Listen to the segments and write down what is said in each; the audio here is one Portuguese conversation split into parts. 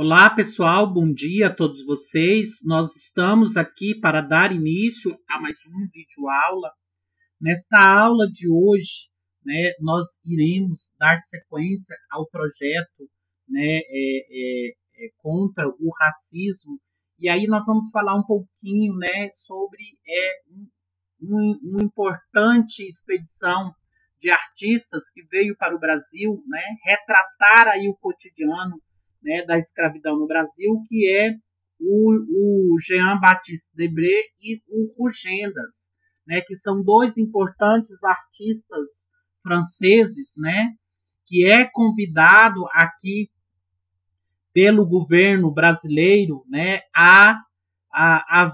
Olá, pessoal, bom dia a todos vocês. Nós estamos aqui para dar início a mais um vídeo aula. Nesta aula de hoje, nós iremos dar sequência ao projeto, contra o racismo. E aí nós vamos falar um pouquinho, sobre uma importante expedição de artistas que veio para o Brasil, retratar aí o cotidiano, da escravidão no Brasil, que é o Jean-Baptiste Debré e o Rugendas, que são dois importantes artistas franceses, que é convidado aqui pelo governo brasileiro, a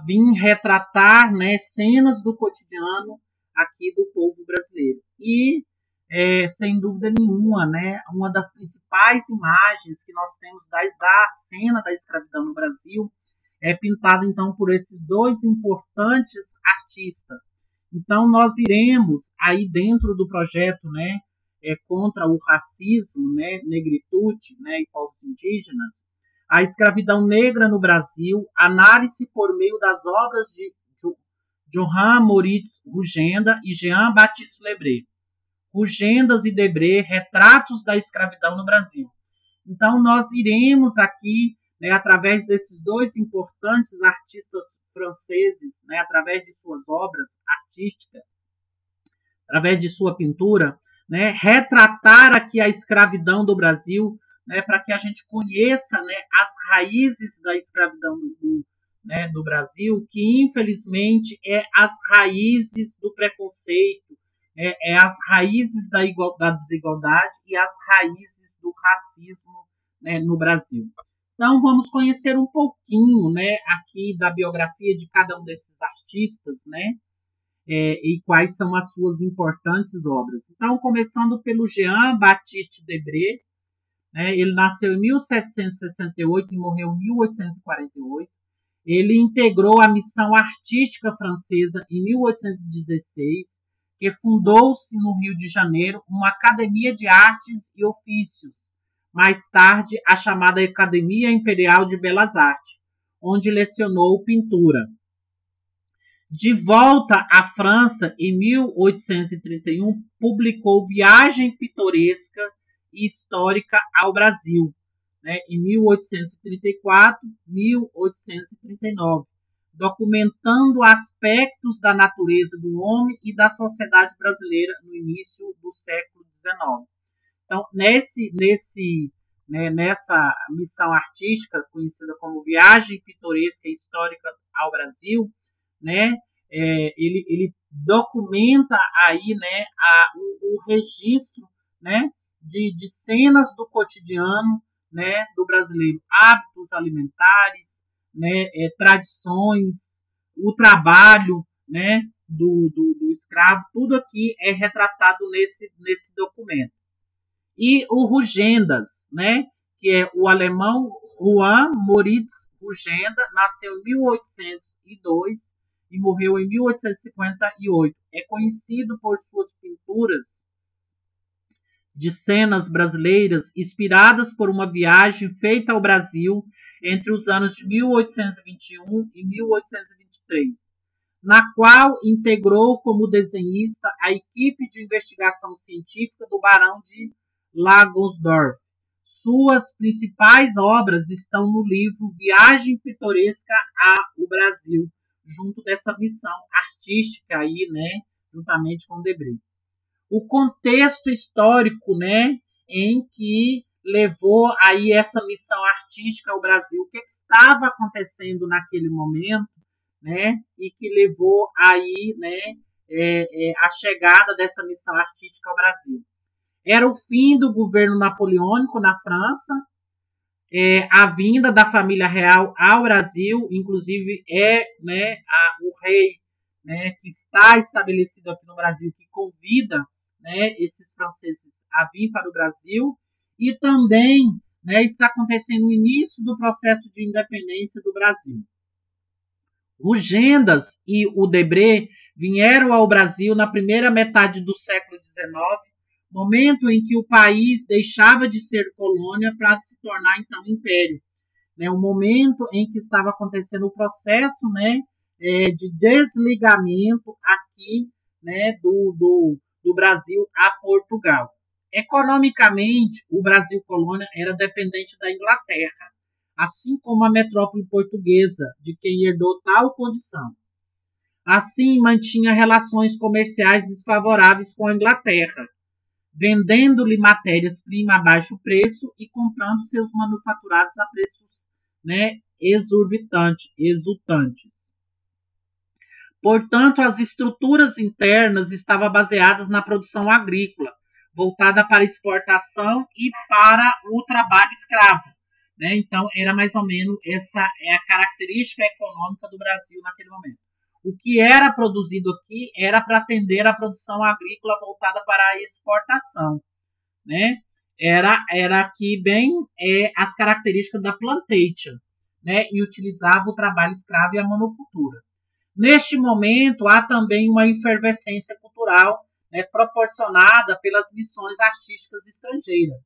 vir retratar, cenas do cotidiano aqui do povo brasileiro. E sem dúvida nenhuma, uma das principais imagens que nós temos da cena da escravidão no Brasil é pintada, então, por esses dois importantes artistas. Então, nós iremos, aí dentro do projeto, contra o racismo, negritude, e povos indígenas, a escravidão negra no Brasil, análise por meio das obras de Johann Moritz Rugenda e Jean-Baptiste Debré. Rugendas e Debré, retratos da escravidão no Brasil. Então, nós iremos aqui, através desses dois importantes artistas franceses, através de suas obras artísticas, através de sua pintura, retratar aqui a escravidão do Brasil, para que a gente conheça, as raízes da escravidão do Brasil, que infelizmente é as raízes do preconceito, é as raízes da desigualdade e as raízes do racismo, no Brasil. Então, vamos conhecer um pouquinho, aqui da biografia de cada um desses artistas, e quais são as suas importantes obras. Então, começando pelo Jean-Baptiste Debré, ele nasceu em 1768 e morreu em 1848. Ele integrou a missão artística francesa em 1816, que fundou-se no Rio de Janeiro uma academia de artes e ofícios, mais tarde a chamada Academia Imperial de Belas Artes, onde lecionou pintura. De volta à França, em 1831, publicou Viagem Pitoresca e Histórica ao Brasil, em 1834, 1839. Documentando aspectos da natureza do homem e da sociedade brasileira no início do século XIX. Então, nessa missão artística, conhecida como Viagem Pitoresca e Histórica ao Brasil, ele documenta aí, o registro, de cenas do cotidiano, do brasileiro, hábitos alimentares, tradições, o trabalho, do escravo, tudo aqui é retratado nesse documento. E o Rugendas, que é o alemão Johann Moritz Rugenda, nasceu em 1802 e morreu em 1858. É conhecido por suas pinturas de cenas brasileiras inspiradas por uma viagem feita ao Brasil entre os anos de 1821 e 1823, na qual integrou como desenhista a equipe de investigação científica do Barão de Lagosdorff. Suas principais obras estão no livro Viagem Pitoresca ao Brasil, junto dessa missão artística aí, juntamente com Debré. O contexto histórico, em que levou aí essa missão artística ao Brasil, o que estava acontecendo naquele momento, e que levou aí, a chegada dessa missão artística ao Brasil. Era o fim do governo napoleônico na França, a vinda da família real ao Brasil, inclusive o rei, que está estabelecido aqui no Brasil, que convida, esses franceses a vir para o Brasil, e também, está acontecendo o início do processo de independência do Brasil. Rugendas e o Debré vieram ao Brasil na primeira metade do século XIX, momento em que o país deixava de ser colônia para se tornar, então, império. né, o momento em que estava acontecendo o processo, né, de desligamento aqui, né, do Brasil a Portugal. Economicamente, o Brasil colônia era dependente da Inglaterra, assim como a metrópole portuguesa, de quem herdou tal condição. Assim, mantinha relações comerciais desfavoráveis com a Inglaterra, vendendo-lhe matérias-primas a baixo preço e comprando seus manufaturados a preços, né, exultantes. Portanto, as estruturas internas estavam baseadas na produção agrícola, voltada para a exportação e para o trabalho escravo. Né? Então, era mais ou menos essa é a característica econômica do Brasil naquele momento. O que era produzido aqui era para atender a produção agrícola voltada para a exportação. Né? Era aqui bem as características da plantation, né? E utilizava o trabalho escravo e a monocultura. Neste momento, há também uma efervescência cultural, né, proporcionada pelas missões artísticas estrangeiras.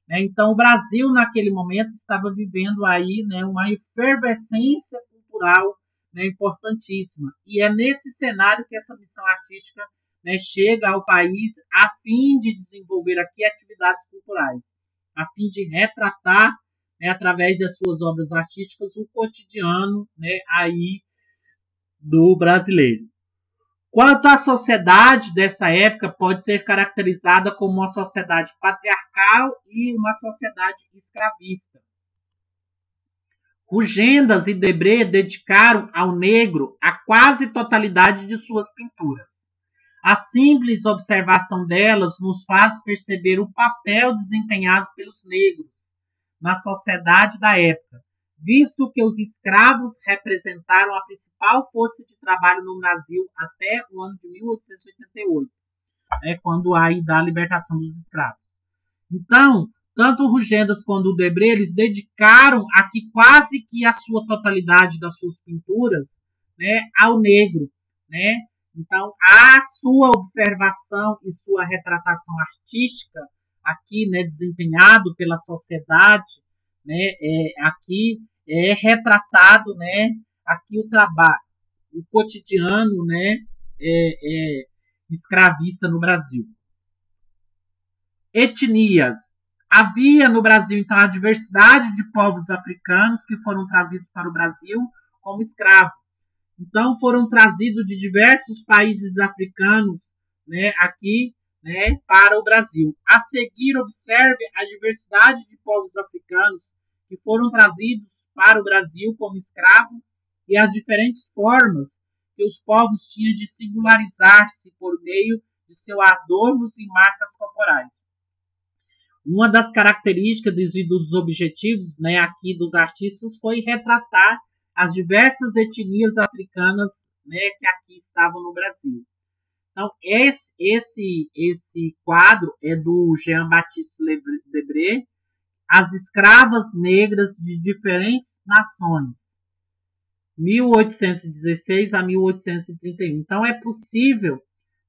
Né? Então, o Brasil, naquele momento, estava vivendo aí, né, uma efervescência cultural, né, importantíssima. E é nesse cenário que essa missão artística, né, chega ao país a fim de desenvolver aqui atividades culturais, a fim de retratar, né, através das suas obras artísticas, o cotidiano, né, aí do brasileiro. Quanto à sociedade dessa época, pode ser caracterizada como uma sociedade patriarcal e uma sociedade escravista. Rugendas e Debré dedicaram ao negro a quase totalidade de suas pinturas. A simples observação delas nos faz perceber o papel desempenhado pelos negros na sociedade da época, visto que os escravos representaram a principal força de trabalho no Brasil até o ano de 1888, quando aí da libertação dos escravos. Então, tanto o Rugendas quanto o Debré, eles dedicaram aqui quase que a sua totalidade das suas pinturas, né, ao negro, né? Então, a sua observação e sua retratação artística aqui, né, desempenhado pela sociedade, né, aqui é retratado, né, aqui o trabalho, o cotidiano, né, escravista no Brasil. Etnias. Havia no Brasil, então, a diversidade de povos africanos que foram trazidos para o Brasil como escravos. Então, foram trazidos de diversos países africanos, né, aqui, né, para o Brasil. A seguir, observe a diversidade de povos africanos que foram trazidos para o Brasil como escravos e as diferentes formas que os povos tinham de singularizar-se por meio de seus adornos e marcas corporais. Uma das características e dos objetivos, né, aqui dos artistas foi retratar as diversas etnias africanas, né, que aqui estavam no Brasil. Então, esse quadro é do Jean-Baptiste Debré, As Escravas Negras de Diferentes Nações, 1816 a 1831. Então, é possível,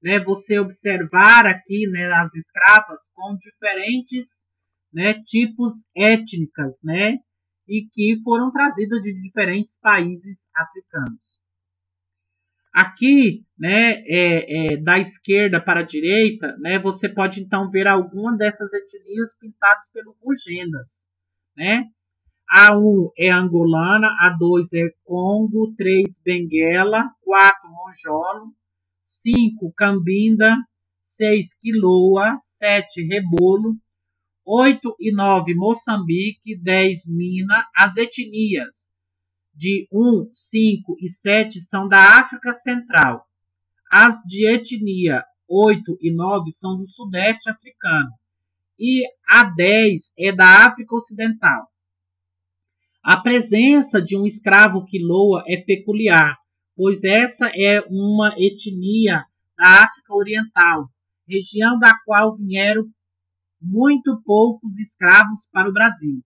né, você observar aqui, né, as escravas com diferentes, né, tipos étnicas, né, e que foram trazidas de diferentes países africanos. Aqui, né, da esquerda para a direita, né, você pode então ver alguma dessas etnias pintadas pelo Rugendas, né? A1 é angolana, A2 é Congo, 3 Benguela, 4 Monjolo, 5 Cambinda, 6 Quiloa, 7 Rebolo, 8 e 9 Moçambique, 10 Mina. As etnias de 1, 5 e 7 são da África Central. As de etnia 8 e 9 são do Sudeste Africano. E a 10 é da África Ocidental. A presença de um escravo quiloa é peculiar, pois essa é uma etnia da África Oriental, região da qual vieram muito poucos escravos para o Brasil.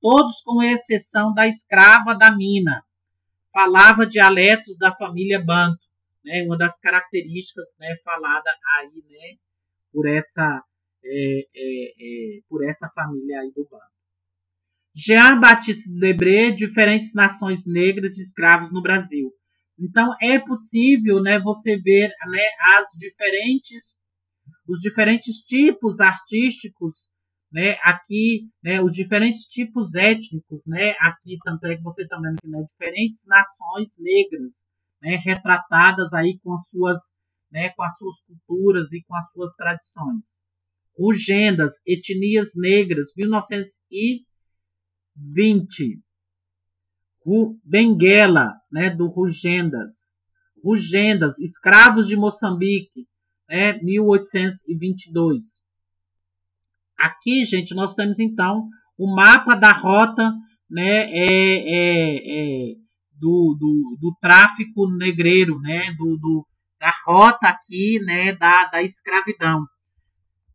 Todos com exceção da escrava da Mina, falava dialetos da família Banto, né, uma das características, né, falada aí, né, por essa família aí do Banto. Jean-Baptiste Debré, diferentes nações negras de escravos no Brasil. Então é possível, né, você ver, né, os diferentes tipos artísticos, né, aqui, né, os diferentes tipos étnicos, né, aqui tanto é que você está vendo aqui, né, diferentes nações negras, né, retratadas aí né, com as suas culturas e com as suas tradições. Rugendas, etnias negras, 1920. Benguela, né, do Rugendas. Rugendas, escravos de Moçambique, né, 1822. Aqui, gente, nós temos então o mapa da rota, né, do tráfico negreiro, né, da rota aqui, né, da escravidão.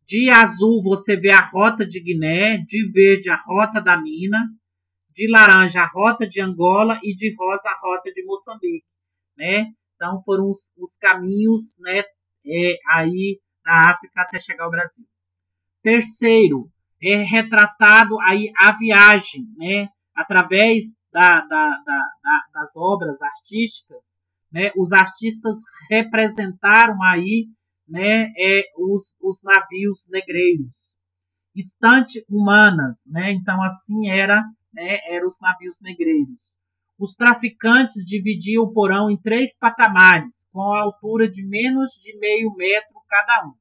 De azul você vê a rota de Guiné, de verde a rota da Mina, de laranja a rota de Angola e de rosa a rota de Moçambique, né? Então foram os caminhos, né, aí da África até chegar ao Brasil. Terceiro, é retratado aí a viagem, né, através das obras artísticas, né? Os artistas representaram aí, né, os navios negreiros, estante humanas, né? Então assim eram os navios negreiros. Os traficantes dividiam o porão em 3 patamares, com a altura de menos de meio metro cada um.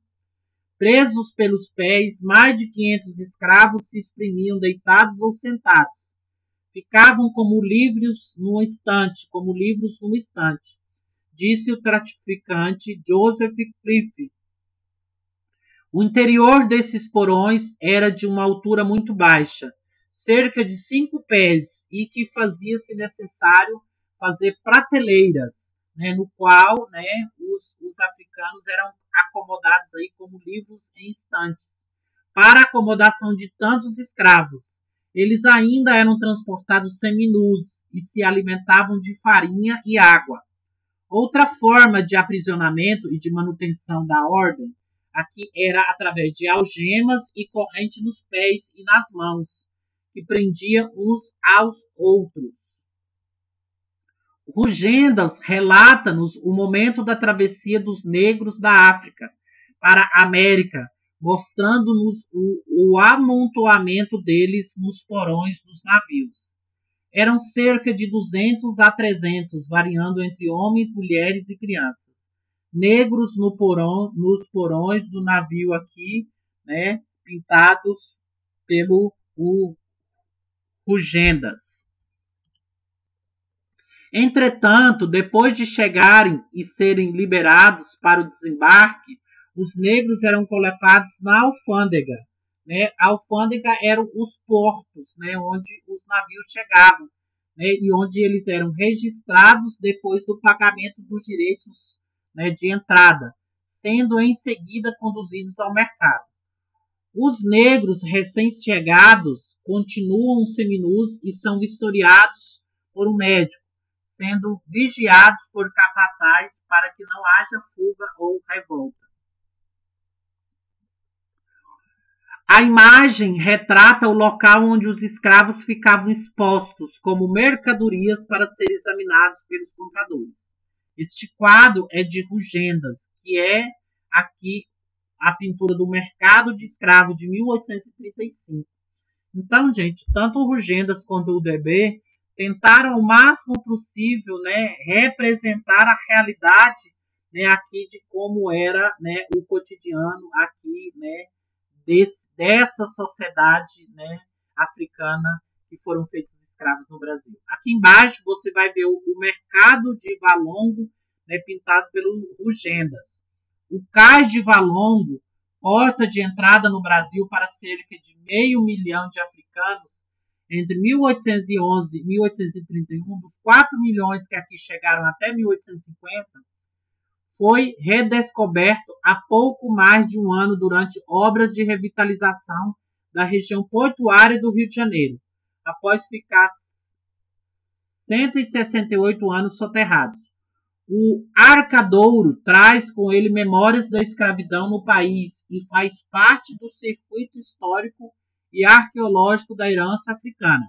Presos pelos pés, mais de 500 escravos se exprimiam deitados ou sentados. Ficavam como livros num estante, disse o traficante Joseph Cliff. O interior desses porões era de uma altura muito baixa, cerca de 5 pés, e que fazia-se necessário fazer prateleiras, né, no qual, né, os africanos eram acomodados aí como livros em estantes, para a acomodação de tantos escravos. Eles ainda eram transportados seminus e se alimentavam de farinha e água. Outra forma de aprisionamento e de manutenção da ordem aqui era através de algemas e corrente nos pés e nas mãos, que prendiam uns aos outros. Rugendas relata-nos o momento da travessia dos negros da África para a América, mostrando-nos o amontoamento deles nos porões dos navios. Eram cerca de 200 a 300, variando entre homens, mulheres e crianças. Negros nos porões do navio aqui, né, pintados pelo Rugendas. Entretanto, depois de chegarem e serem liberados para o desembarque, os negros eram colocados na alfândega. Né? A alfândega eram os portos, né, onde os navios chegavam, né, e onde eles eram registrados depois do pagamento dos direitos, né, de entrada, sendo em seguida conduzidos ao mercado. Os negros recém-chegados continuam seminus e são vistoriados por um médico, sendo vigiados por capatazes para que não haja fuga ou revolta. A imagem retrata o local onde os escravos ficavam expostos como mercadorias para serem examinados pelos compradores. Este quadro é de Rugendas, que é aqui a pintura do Mercado de Escravo de 1835. Então, gente, tanto o Rugendas quanto o Debré tentaram ao máximo possível, né, representar a realidade, né, aqui de como era, né, o cotidiano aqui, né, dessa sociedade, né, africana que foram feitos escravos no Brasil. Aqui embaixo você vai ver o mercado de Valongo, né, pintado pelo Rugendas. O cais de Valongo, porta de entrada no Brasil para cerca de 500 mil de africanos, entre 1811 e 1831, dos 4 milhões que aqui chegaram até 1850, foi redescoberto há pouco mais de um ano durante obras de revitalização da região portuária do Rio de Janeiro, após ficar 168 anos soterrados. O Arcadouro traz com ele memórias da escravidão no país e faz parte do circuito histórico e arqueológico da herança africana.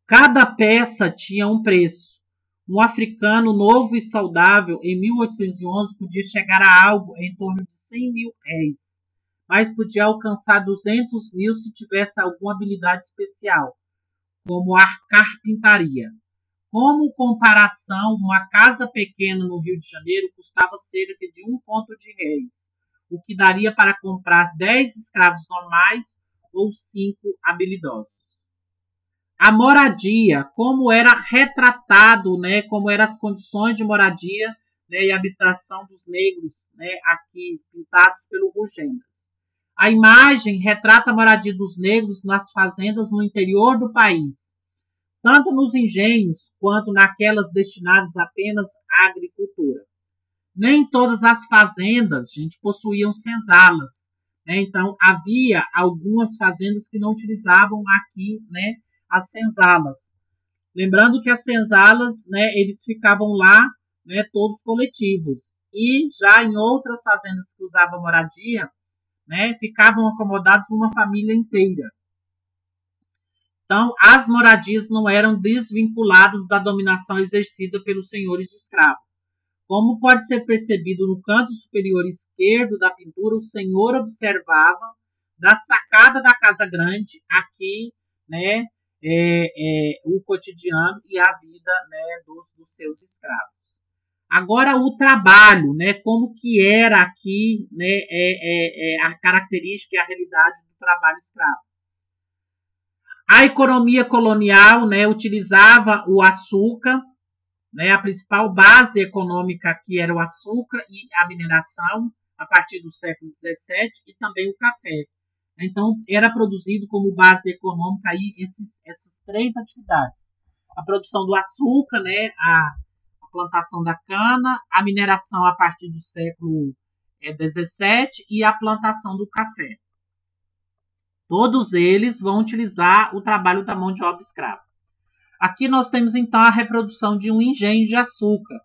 Cada peça tinha um preço. Um africano novo e saudável em 1811 podia chegar a algo em torno de 100 mil réis, mas podia alcançar 200 mil se tivesse alguma habilidade especial, como a carpintaria. Como comparação, uma casa pequena no Rio de Janeiro custava cerca de 1 conto de réis, o que daria para comprar 10 escravos normais ou 5 habilidosos. A moradia, como era retratado, né, como eram as condições de moradia, né, e habitação dos negros, né, aqui pintados pelo Rugendas. A imagem retrata a moradia dos negros nas fazendas no interior do país, tanto nos engenhos quanto naquelas destinadas apenas à agricultura. Nem todas as fazendas, gente, possuíam senzalas, né? Então havia algumas fazendas que não utilizavam aqui, né, as senzalas. Lembrando que as senzalas, né, eles ficavam lá, né, todos coletivos. E já em outras fazendas que usavam moradia, né, ficavam acomodados uma família inteira. Então, as moradias não eram desvinculadas da dominação exercida pelos senhores de escravos. Como pode ser percebido no canto superior esquerdo da pintura, o senhor observava da sacada da casa grande aqui, né, o cotidiano e a vida, né, dos seus escravos. Agora o trabalho, né, como que era aqui, né, a característica e a realidade do trabalho escravo. A economia colonial, né, utilizava o açúcar, né, a principal base econômica aqui era o açúcar e a mineração, a partir do século XVII, e também o café. Então, era produzido como base econômica aí essas três atividades. A produção do açúcar, né, a plantação da cana, a mineração a partir do século XVII e a plantação do café. Todos eles vão utilizar o trabalho da mão de obra escrava. Aqui nós temos então a reprodução de um engenho de açúcar,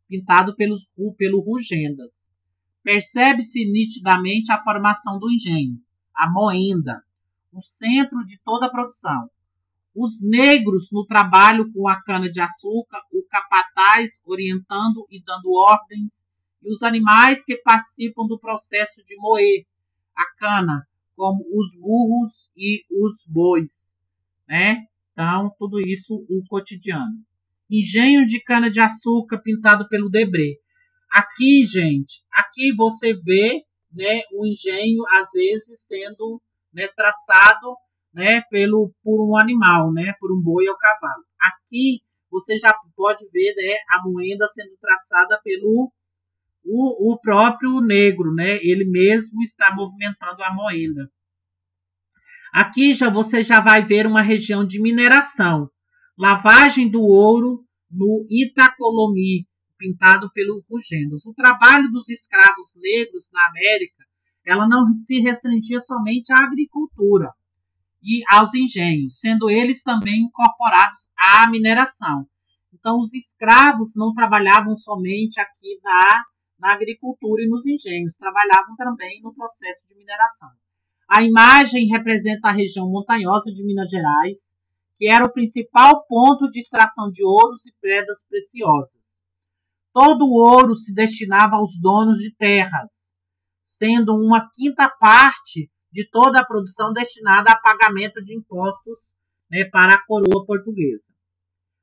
pintado pelo Rugendas. Percebe-se nitidamente a formação do engenho, a moenda, o centro de toda a produção. Os negros no trabalho com a cana-de-açúcar, o capataz orientando e dando ordens, e os animais que participam do processo de moer a cana, como os burros e os bois, né? Então, tudo isso o cotidiano. Engenho de cana-de-açúcar pintado pelo Debré. Aqui, gente, aqui você vê, né, o engenho, às vezes, sendo, né, traçado, né, por um animal, né, por um boi ou cavalo. Aqui você já pode ver, né, a moenda sendo traçada pelo o próprio negro, né? Ele mesmo está movimentando a moenda. Aqui você já vai ver uma região de mineração, lavagem do ouro no Itacolomi, pintado pelo Rugendas. O trabalho dos escravos negros na América, ela não se restringia somente à agricultura e aos engenhos, sendo eles também incorporados à mineração. Então, os escravos não trabalhavam somente aqui na agricultura e nos engenhos, trabalhavam também no processo de mineração. A imagem representa a região montanhosa de Minas Gerais, que era o principal ponto de extração de ouros e pedras preciosas. Todo o ouro se destinava aos donos de terras, sendo uma quinta parte de toda a produção destinada a pagamento de impostos, né, para a coroa portuguesa.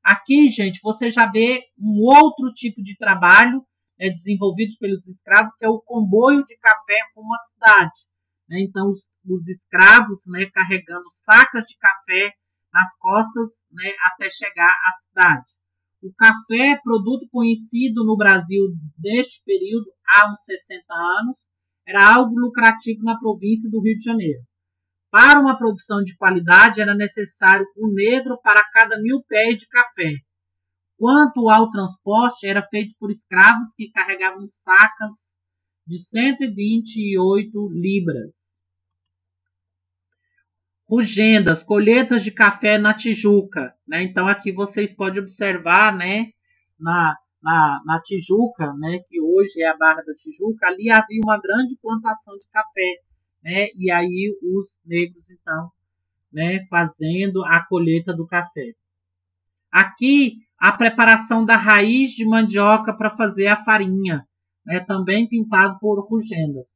Aqui, gente, você já vê um outro tipo de trabalho, né, desenvolvido pelos escravos, que é o comboio de café com uma cidade. Né? Então, os escravos, né, carregando sacas de café nas costas, né, até chegar à cidade. O café, produto conhecido no Brasil neste período há uns 60 anos, era algo lucrativo na província do Rio de Janeiro. Para uma produção de qualidade, era necessário um negro para cada 1000 pés de café. Quanto ao transporte, era feito por escravos que carregavam sacas de 128 libras. Rugendas, colheitas de café na Tijuca. Né? Então, aqui vocês podem observar, né, na Tijuca, né, que hoje é a Barra da Tijuca, ali havia uma grande plantação de café, né? E aí os negros, então, né, fazendo a colheita do café. Aqui, a preparação da raiz de mandioca para fazer a farinha, né, também pintado por Rugendas.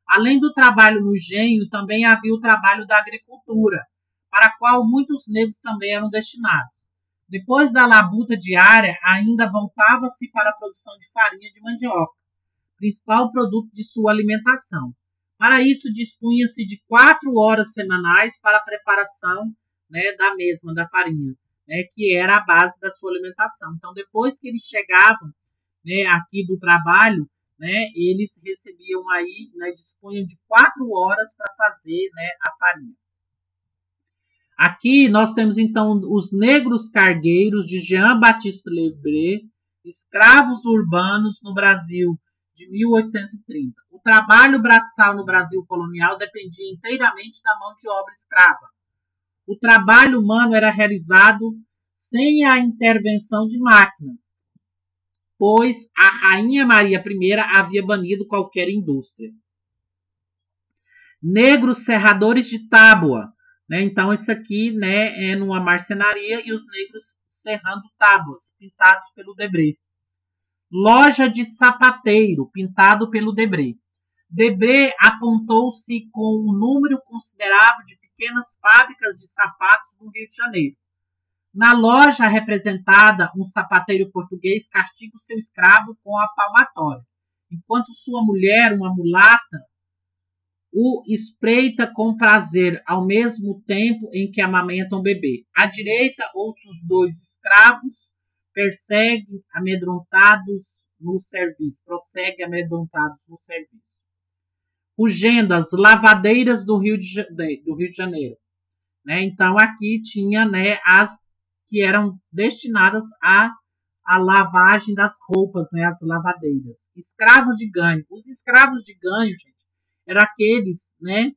Além do trabalho no engenho, também havia o trabalho da agricultura, para a qual muitos negros também eram destinados. Depois da labuta diária, ainda voltava-se para a produção de farinha de mandioca, principal produto de sua alimentação. Para isso, dispunha-se de 4 horas semanais para a preparação, né, da mesma, da farinha, né, que era a base da sua alimentação. Então, depois que eles chegavam, né, aqui do trabalho, né, eles recebiam aí, né, dispunham de 4 horas para fazer, né, a farinha. Aqui nós temos então os negros cargueiros de Jean-Baptiste Lebré, escravos urbanos no Brasil de 1830. O trabalho braçal no Brasil colonial dependia inteiramente da mão de obra escrava. O trabalho humano era realizado sem a intervenção de máquinas, pois a Rainha Maria I havia banido qualquer indústria. Negros serradores de tábua, né? Então, isso aqui, né, é numa marcenaria e os negros serrando tábuas, pintados pelo Debré. Loja de sapateiro, pintado pelo Debré. Debré apontou-se com um número considerável de pequenas fábricas de sapatos no Rio de Janeiro. Na loja representada, um sapateiro português castiga o seu escravo com a palmatória, enquanto sua mulher, uma mulata, o espreita com prazer, ao mesmo tempo em que amamentam o bebê. À direita, outros 2 escravos prosseguem amedrontados no serviço. Rugendas, lavadeiras do Rio de Janeiro. Né? Então, aqui tinha, né, as que eram destinadas à lavagem das roupas, né, as lavadeiras. Escravos de ganho. Os escravos de ganho, gente, eram aqueles, né,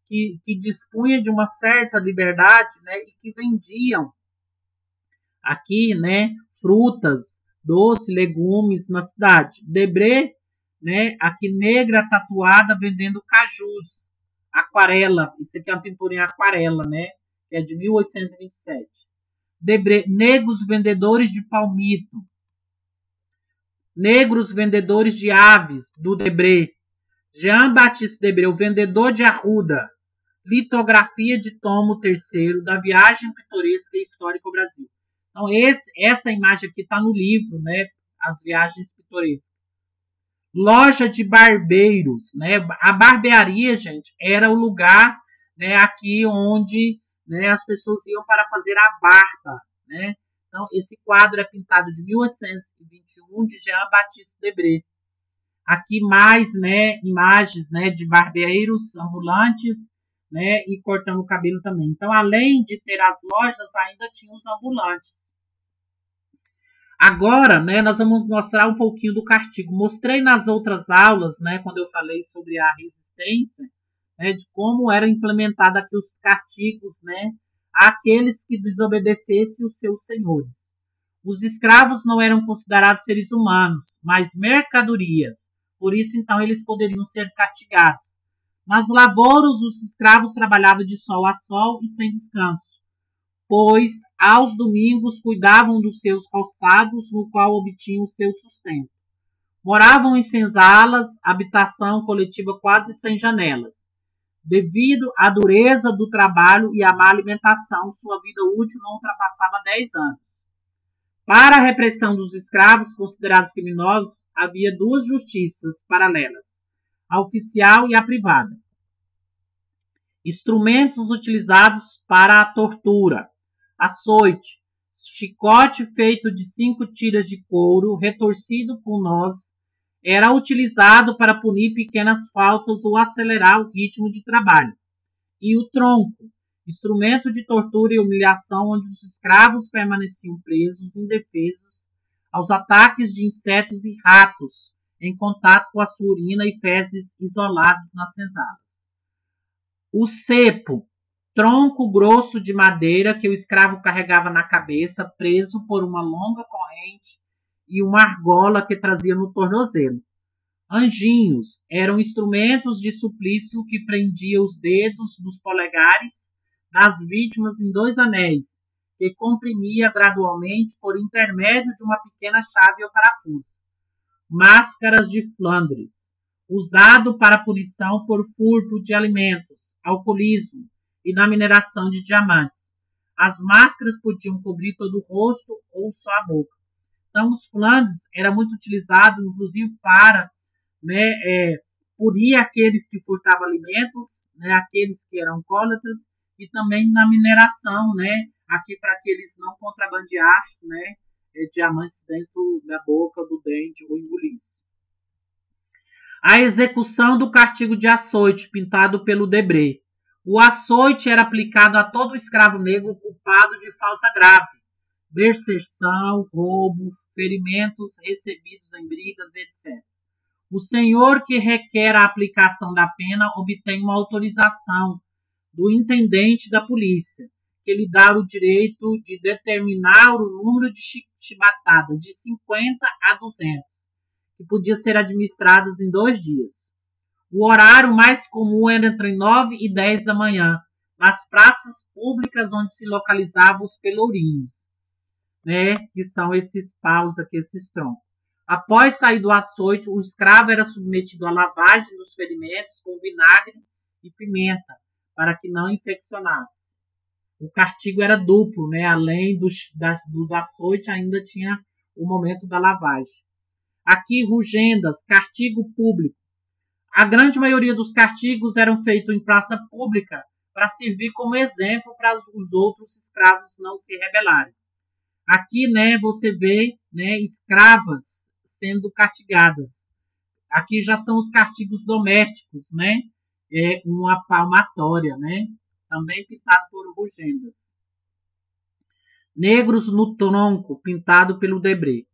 que dispunham de uma certa liberdade, né, e que vendiam aqui, né, frutas, doces, legumes na cidade. Debré, né, aqui negra tatuada vendendo cajus, aquarela. Isso aqui é uma pintura em aquarela, né, que é de 1827. Debré, negros vendedores de palmito, negros vendedores de aves do Debré. Jean-Baptiste Debré, o vendedor de arruda, litografia de tomo 3º da viagem pitoresca e histórica ao Brasil. Então, essa imagem aqui está no livro, né? As viagens pitorescas. Loja de barbeiros, né? A barbearia, gente, era o lugar, né, aqui onde, né, as pessoas iam para fazer a barba, né? Então, esse quadro é pintado de 1821 de Jean-Baptiste Debré. Aqui mais, né, imagens, né, de barbeiros ambulantes, né, e cortando o cabelo também. Então, além de ter as lojas, ainda tinha os ambulantes. Agora, né, nós vamos mostrar um pouquinho do castigo. Mostrei nas outras aulas, né, quando eu falei sobre a resistência, né, de como eram implementados aqui os castigos, né, àqueles que desobedecessem os seus senhores. Os escravos não eram considerados seres humanos, mas mercadorias. Por isso, então, eles poderiam ser castigados. Nas lavouras, os escravos trabalhavam de sol a sol e sem descanso, pois aos domingos cuidavam dos seus roçados, no qual obtinham o seu sustento. Moravam em senzalas, habitação coletiva quase sem janelas. Devido à dureza do trabalho e à má alimentação, sua vida útil não ultrapassava 10 anos. Para a repressão dos escravos considerados criminosos, havia 2 justiças paralelas, a oficial e a privada. Instrumentos utilizados para a tortura: açoite, chicote feito de 5 tiras de couro, retorcido com nós, era utilizado para punir pequenas faltas ou acelerar o ritmo de trabalho. E o tronco, instrumento de tortura e humilhação onde os escravos permaneciam presos, indefesos, aos ataques de insetos e ratos, em contato com a sua urina e fezes isolados nas senzalas. O cepo, tronco grosso de madeira que o escravo carregava na cabeça, preso por uma longa corrente e uma argola que trazia no tornozelo. Anjinhos eram instrumentos de suplício que prendiam os dedos dos polegares das vítimas em 2 anéis, que comprimia gradualmente por intermédio de uma pequena chave ou parafuso. Máscaras de Flandres, usado para punição por furto de alimentos, alcoolismo e na mineração de diamantes. As máscaras podiam cobrir todo o rosto ou só a boca. Então, os Flandres era muito utilizado, inclusive, para punir aqueles que furtavam alimentos, aqueles que eram alcoólatras, e também na mineração, aqui para que eles não contrabandeassem, diamantes dentro da boca, do dente ou engolissem. A execução do castigo de açoite, pintado pelo Debré. O açoite era aplicado a todo escravo negro culpado de falta grave, deserção, roubo, ferimentos recebidos em brigas, etc. O senhor que requer a aplicação da pena obtém uma autorização do intendente da polícia, que lhe dá o direito de determinar o número de chibatadas de 50 a 200, que podia ser administradas em 2 dias. O horário mais comum era entre 9 e 10 da manhã, nas praças públicas onde se localizavam os pelourinhos, que são esses paus aqui, esses troncos. Após sair do açoite, o escravo era submetido à lavagem dos ferimentos com vinagre e pimenta, para que não infeccionasse. O castigo era duplo, além dos açoites, ainda tinha o momento da lavagem. Aqui, rugendas, castigo público. A grande maioria dos castigos eram feitos em praça pública para servir como exemplo para os outros escravos não se rebelarem. Aqui, você vê, escravas sendo castigadas. Aqui já são os castigos domésticos, uma palmatória, também pintado por rugendas. Negros no tronco, pintado pelo Debré.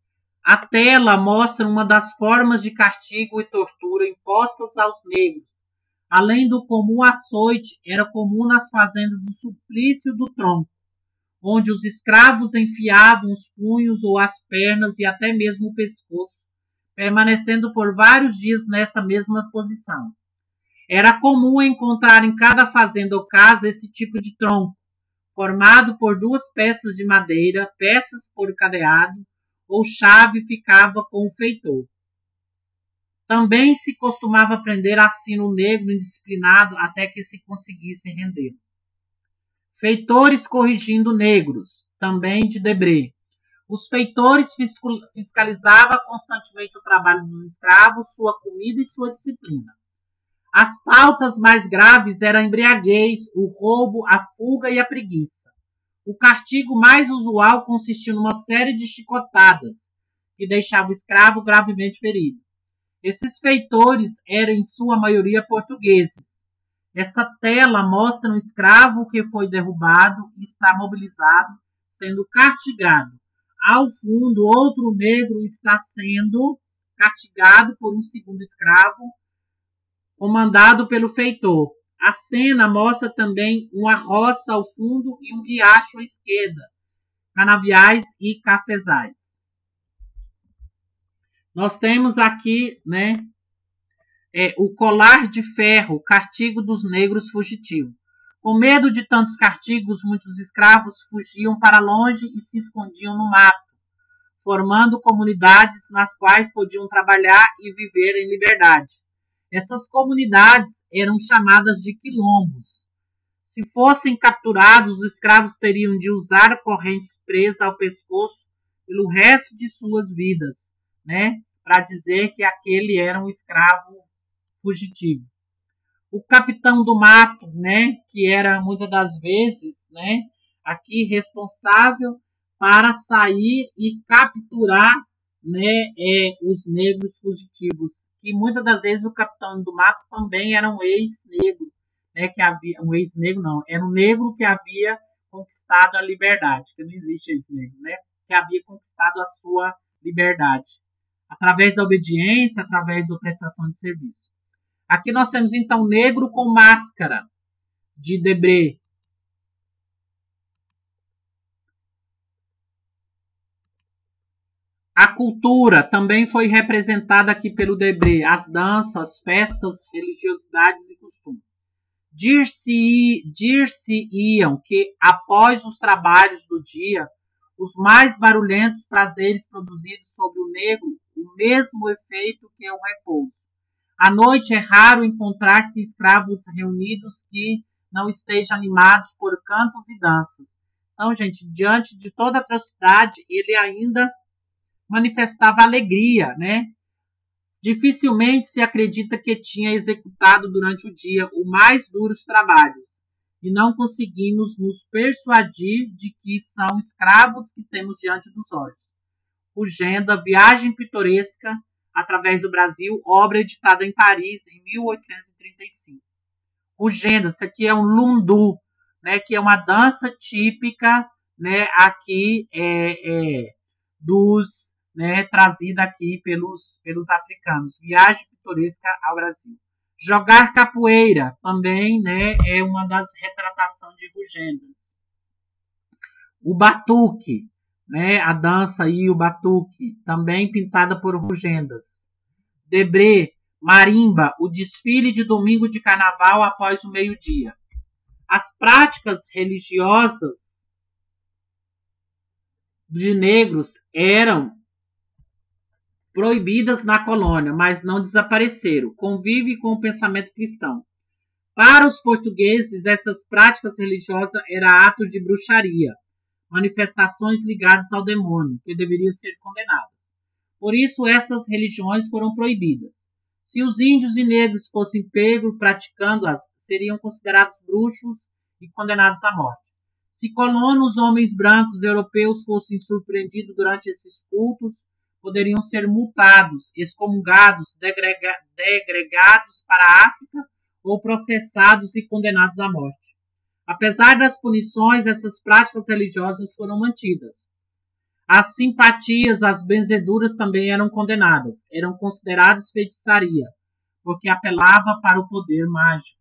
A tela mostra uma das formas de castigo e tortura impostas aos negros. Além do comum açoite, era comum nas fazendas o suplício do tronco, onde os escravos enfiavam os punhos ou as pernas e até mesmo o pescoço, permanecendo por vários dias nessa mesma posição. Era comum encontrar em cada fazenda ou casa esse tipo de tronco, formado por 2 peças de madeira, peças por cadeado, ou chave ficava com o feitor. Também se costumava prender assim o negro indisciplinado até que se conseguisse render. Feitores corrigindo negros, também de Debré. Os feitores fiscalizavam constantemente o trabalho dos escravos, sua comida e sua disciplina. As faltas mais graves eram a embriaguez, o roubo, a fuga e a preguiça. O castigo mais usual consistia numa série de chicotadas, que deixava o escravo gravemente ferido. Esses feitores eram em sua maioria portugueses. Essa tela mostra um escravo que foi derrubado e está mobilizado, sendo castigado. Ao fundo, outro negro está sendo castigado por um segundo escravo, comandado pelo feitor. A cena mostra também uma roça ao fundo e um riacho à esquerda, canaviais e cafezais. Nós temos aqui, o colar de ferro, castigo dos negros fugitivos. Com medo de tantos castigos, muitos escravos fugiam para longe e se escondiam no mato, formando comunidades nas quais podiam trabalhar e viver em liberdade. Essas comunidades eram chamadas de quilombos. Se fossem capturados, os escravos teriam de usar a corrente presa ao pescoço pelo resto de suas vidas, para dizer que aquele era um escravo fugitivo. O capitão do mato, que era muitas das vezes, aqui responsável para sair e capturar, os negros fugitivos, que muitas das vezes o capitão do mato também era um ex-negro, que havia um ex-negro não, era um negro que havia conquistado a liberdade, que não existe ex-negro, que havia conquistado a sua liberdade através da obediência, através da prestação de serviço. Aqui nós temos então negro com máscara de Debré. A cultura também foi representada aqui pelo Debré, as danças, festas, religiosidades e costumes. Dir-se-iam que, após os trabalhos do dia, os mais barulhentos prazeres produzidos sobre o negro, o mesmo efeito que o repouso. À noite é raro encontrar-se escravos reunidos que não estejam animados por cantos e danças. Então, gente, diante de toda a atrocidade, ele ainda manifestava alegria, né? Dificilmente se acredita que tinha executado durante o dia os mais duros trabalhos, e não conseguimos nos persuadir de que são escravos que temos diante dos olhos. Rugenda, Viagem Pitoresca através do Brasil, obra editada em Paris em 1835. Rugenda, isso aqui é um lundu, né, que é uma dança típica, né, aqui dos, né, trazida aqui pelos africanos. Viagem Pitoresca ao Brasil. Jogar capoeira também, né, é uma das retratações de Rugendas. O batuque, né, a dança aí, o batuque, também pintada por Rugendas. Debré, marimba, o desfile de domingo de carnaval após o meio-dia. As práticas religiosas de negros eram proibidas na colônia, mas não desapareceram. Convive com o pensamento cristão. Para os portugueses, essas práticas religiosas eram atos de bruxaria, manifestações ligadas ao demônio, que deveriam ser condenadas. Por isso, essas religiões foram proibidas. Se os índios e negros fossem pegos praticando-as, seriam considerados bruxos e condenados à morte. Se colonos, homens brancos europeus, fossem surpreendidos durante esses cultos, poderiam ser multados, excomungados, degregados para a África ou processados e condenados à morte. Apesar das punições, essas práticas religiosas foram mantidas. As simpatias, as benzeduras também eram condenadas, eram consideradas feitiçaria, porque apelava para o poder mágico.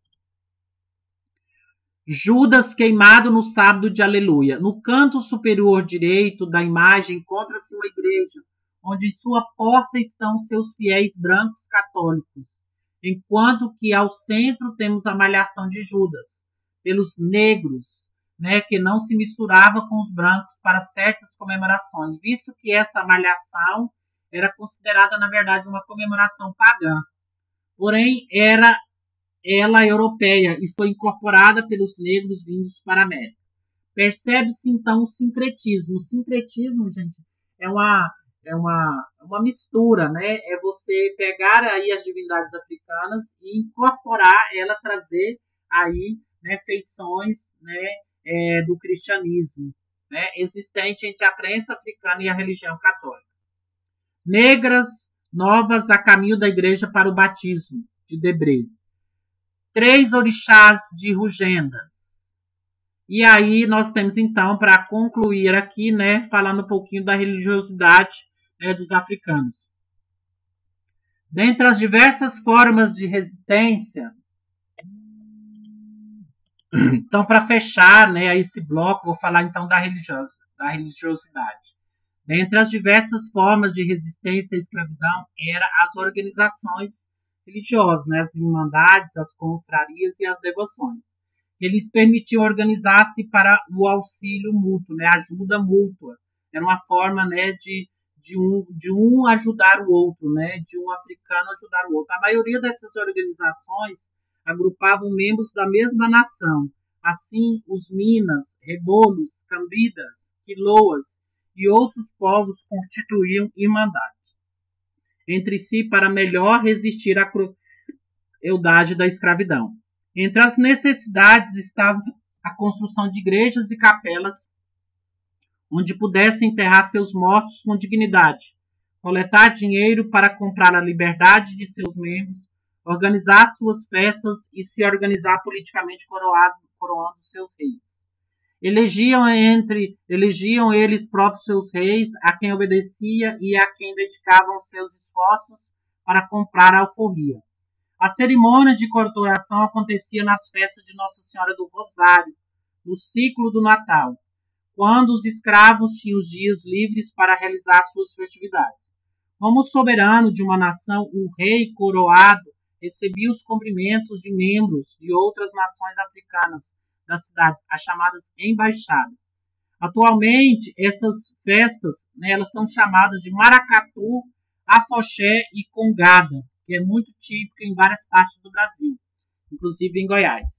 Judas queimado no sábado de Aleluia. No canto superior direito da imagem encontra-se uma igreja, onde em sua porta estão seus fiéis brancos católicos, enquanto que ao centro temos a malhação de Judas, pelos negros, né, que não se misturava com os brancos para certas comemorações, visto que essa malhação era considerada, na verdade, uma comemoração pagã. Porém, era ela europeia e foi incorporada pelos negros vindos para a América. Percebe-se, então, o sincretismo. O sincretismo, gente, é uma mistura, né? É você pegar aí as divindades africanas e incorporar ela, trazer aí, né, feições, né, do cristianismo, né, existente entre a crença africana e a religião católica. Negras novas a caminho da igreja para o batismo, de Debré. 3 orixás de Rugendas. E aí nós temos então, para concluir aqui, né, falando um pouquinho da religiosidade, né, dos africanos. Dentre as diversas formas de resistência, então, para fechar, né, esse bloco, vou falar então da religiosidade. Dentre as diversas formas de resistência à escravidão, eram as organizações religiosas, né, as irmandades, as confrarias e as devoções. Eles permitiam organizar-se para o auxílio mútuo, né, ajuda mútua. Era uma forma, né, de um ajudar o outro, né, de um africano ajudar o outro. A maioria dessas organizações agrupavam membros da mesma nação. Assim, os Minas, Rebolos, Cambidas, Quiloas e outros povos constituíam irmandades entre si para melhor resistir à crueldade da escravidão. Entre as necessidades estava a construção de igrejas e capelas onde pudessem enterrar seus mortos com dignidade, coletar dinheiro para comprar a liberdade de seus membros, organizar suas festas e se organizar politicamente coroando seus reis. Elegiam eles próprios seus reis, a quem obedecia e a quem dedicavam seus esforços para comprar a alforria. A cerimônia de coroação acontecia nas festas de Nossa Senhora do Rosário, no ciclo do Natal, quando os escravos tinham os dias livres para realizar suas festividades. Como soberano de uma nação, o rei coroado recebia os cumprimentos de membros de outras nações africanas da cidade, as chamadas embaixadas. Atualmente, essas festas, né, elas são chamadas de maracatu, afoxé e congada, que é muito típica em várias partes do Brasil, inclusive em Goiás.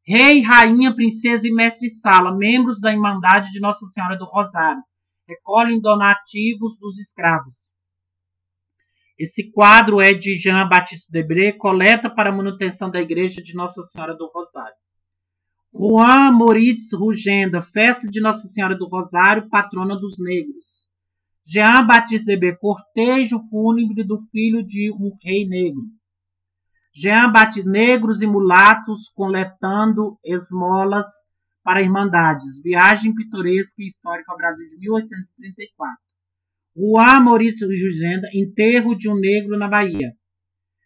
Rei, rainha, princesa e mestre-sala, membros da Irmandade de Nossa Senhora do Rosário, recolhem donativos dos escravos. Esse quadro é de Jean-Baptiste Debré, coleta para a manutenção da Igreja de Nossa Senhora do Rosário. Juan Moritz Rugenda, festa de Nossa Senhora do Rosário, patrona dos negros. Jean-Baptiste Debré, cortejo fúnebre do filho de um rei negro. Jean-Baptiste, negros e mulatos coletando esmolas para irmandades. Viagem pitoresca e histórica ao Brasil de 1834. Juan Moritz Rugenda, enterro de um negro na Bahia.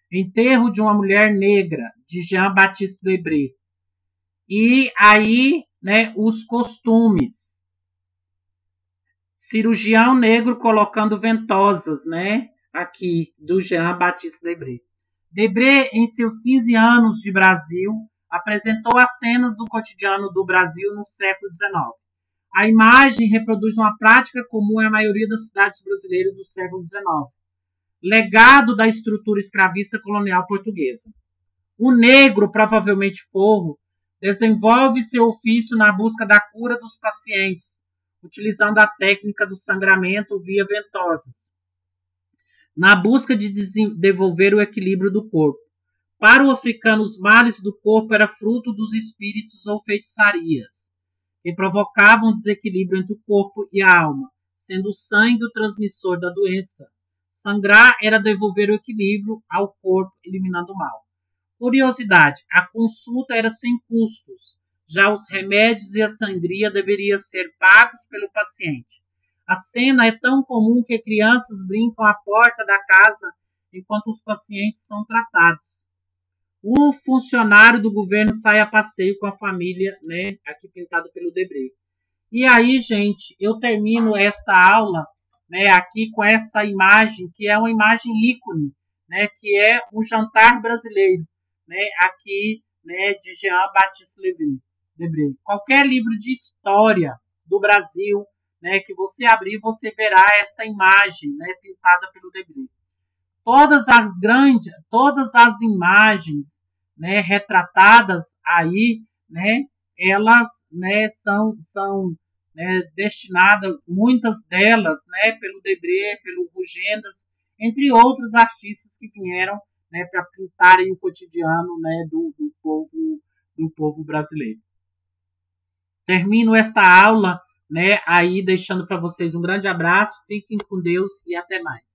Enterro de uma mulher negra, de Jean-Baptiste Debré. E aí, né, os costumes. Cirurgião negro colocando ventosas, né, aqui, do Jean-Baptiste Debré. Debré, em seus 15 anos de Brasil, apresentou as cenas do cotidiano do Brasil no século XIX. A imagem reproduz uma prática comum à maioria das cidades brasileiras do século XIX. Legado da estrutura escravista colonial portuguesa. O negro, provavelmente forro, desenvolve seu ofício na busca da cura dos pacientes, utilizando a técnica do sangramento via ventosas, na busca de devolver o equilíbrio do corpo. Para o africano, os males do corpo eram fruto dos espíritos ou feitiçarias, que provocavam desequilíbrio entre o corpo e a alma, sendo o sangue o transmissor da doença. Sangrar era devolver o equilíbrio ao corpo, eliminando o mal. Curiosidade, a consulta era sem custos, já os remédios e a sangria deveriam ser pagos pelo paciente. A cena é tão comum que crianças brincam à porta da casa enquanto os pacientes são tratados. Um funcionário do governo sai a passeio com a família, né, aqui pintado pelo Debré. E aí, gente, eu termino esta aula, né, aqui com essa imagem, que é uma imagem ícone, né, que é um jantar brasileiro, né, aqui, né, de Jean-Baptiste Debré. Qualquer livro de história do Brasil, né, que você abrir, você verá esta imagem, né, pintada pelo Debré. Todas as imagens, né, retratadas aí, né, elas, né, são né, destinadas, muitas delas, né, pelo Debré, pelo Rugendas, entre outros artistas que vieram, né, para pintarem o cotidiano, né, do povo brasileiro. Termino esta aula, né, aí deixando para vocês um grande abraço, fiquem com Deus e até mais.